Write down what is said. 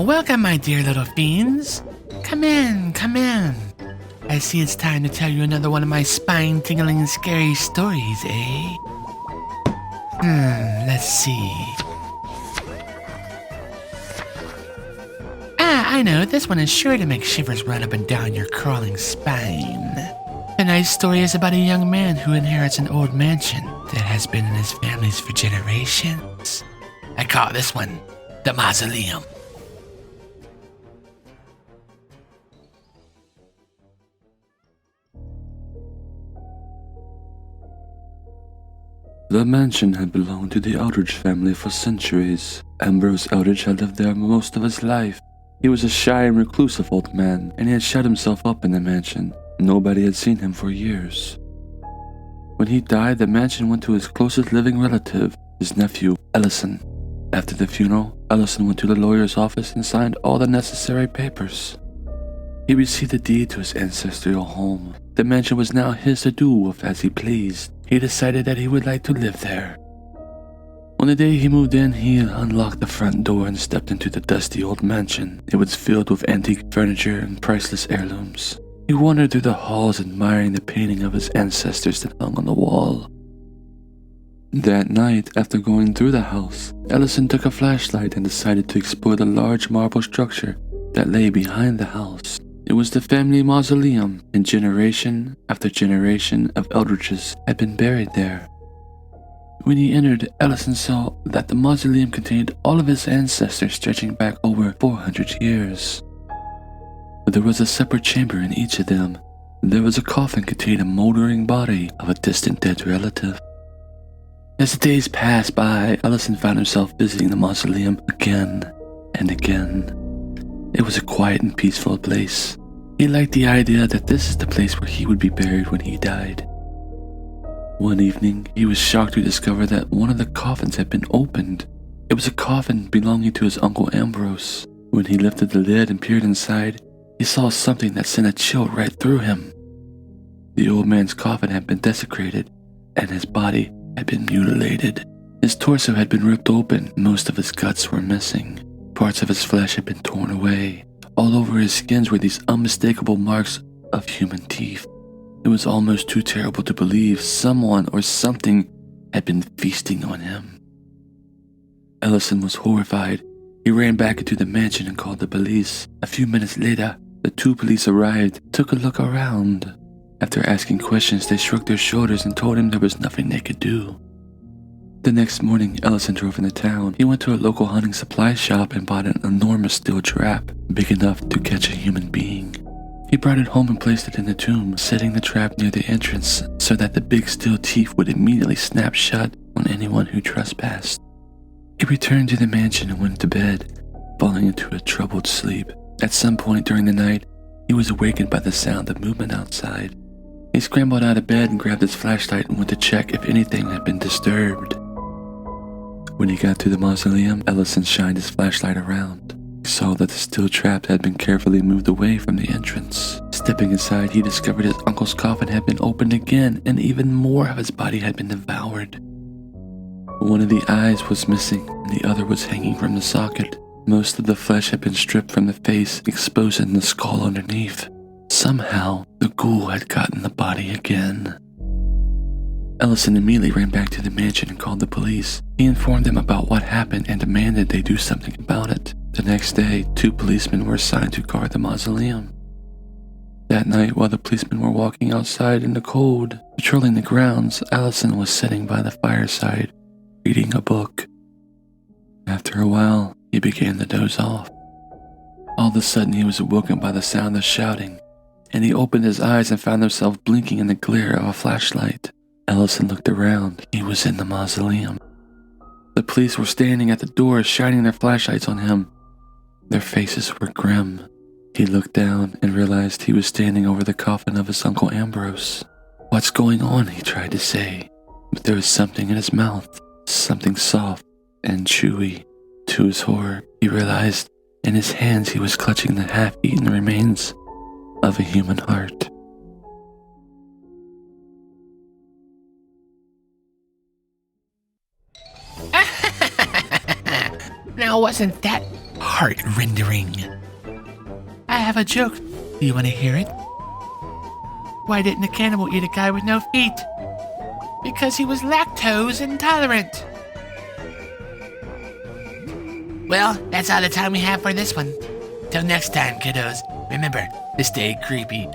Welcome, my dear little fiends. Come in, come in. I see it's time to tell you another one of my spine-tingling scary stories, eh? Let's see. I know, this one is sure to make shivers run up and down your crawling spine. Tonight's story is about a young man who inherits an old mansion that has been in his family's for generations. I call this one the Mausoleum. The mansion had belonged to the Eldritch family for centuries. Ambrose Eldritch had lived there most of his life. He was a shy and reclusive old man, and he had shut himself up in the mansion. Nobody had seen him for years. When he died, the mansion went to his closest living relative, his nephew, Ellison. After the funeral, Ellison went to the lawyer's office and signed all the necessary papers. He received the deed to his ancestral home. The mansion was now his to do with as he pleased. He decided that he would like to live there. On the day he moved in, he unlocked the front door and stepped into the dusty old mansion. It was filled with antique furniture and priceless heirlooms. He wandered through the halls admiring the painting of his ancestors that hung on the wall. That night, after going through the house, Ellison took a flashlight and decided to explore the large marble structure that lay behind the house. It was the family mausoleum, and generation after generation of Eldritches had been buried there. When he entered, Ellison saw that the mausoleum contained all of his ancestors stretching back over 400 years. There was a separate chamber in each of them. There was a coffin containing a moldering body of a distant dead relative. As the days passed by, Ellison found himself visiting the mausoleum again and again. It was a quiet and peaceful place. He liked the idea that this is the place where he would be buried when he died. One evening, he was shocked to discover that one of the coffins had been opened. It was a coffin belonging to his uncle Ambrose. When he lifted the lid and peered inside, he saw something that sent a chill right through him. The old man's coffin had been desecrated, and his body had been mutilated. His torso had been ripped open, most of his guts were missing. Parts of his flesh had been torn away. All over his skins were these unmistakable marks of human teeth. It was almost too terrible to believe someone or something had been feasting on him. Ellison was horrified. He ran back into the mansion and called the police. A few minutes later, the two police arrived and took a look around. After asking questions, they shrugged their shoulders and told him there was nothing they could do. The next morning, Ellison drove into town. He went to a local hunting supply shop and bought an enormous steel trap, big enough to catch a human being. He brought it home and placed it in the tomb, setting the trap near the entrance so that the big steel teeth would immediately snap shut on anyone who trespassed. He returned to the mansion and went to bed, falling into a troubled sleep. At some point during the night, he was awakened by the sound of movement outside. He scrambled out of bed and grabbed his flashlight and went to check if anything had been disturbed. When he got to the mausoleum, Ellison shined his flashlight around. He saw that the steel trap had been carefully moved away from the entrance. Stepping inside, he discovered his uncle's coffin had been opened again, and even more of his body had been devoured. One of the eyes was missing, and the other was hanging from the socket. Most of the flesh had been stripped from the face, exposing the skull underneath. Somehow, the ghoul had gotten the body again. Ellison immediately ran back to the mansion and called the police. He informed them about what happened and demanded they do something about it. The next day, 2 policemen were assigned to guard the mausoleum. That night, while the policemen were walking outside in the cold, patrolling the grounds, Ellison was sitting by the fireside, reading a book. After a while, he began to doze off. All of a sudden, he was awoken by the sound of shouting, and he opened his eyes and found himself blinking in the glare of a flashlight. Ellison looked around. He was in the mausoleum. The police were standing at the door, shining their flashlights on him. Their faces were grim. He looked down and realized he was standing over the coffin of his Uncle Ambrose. "What's going on?" he tried to say, but there was something in his mouth, something soft and chewy. To his horror, he realized in his hands he was clutching the half-eaten remains of a human heart. Now wasn't that heart-rendering? I have a joke. Do you want to hear it? Why didn't a cannibal eat a guy with no feet? Because he was lactose intolerant. Well, that's all the time we have for this one. Till next time, kiddos. Remember to stay creepy.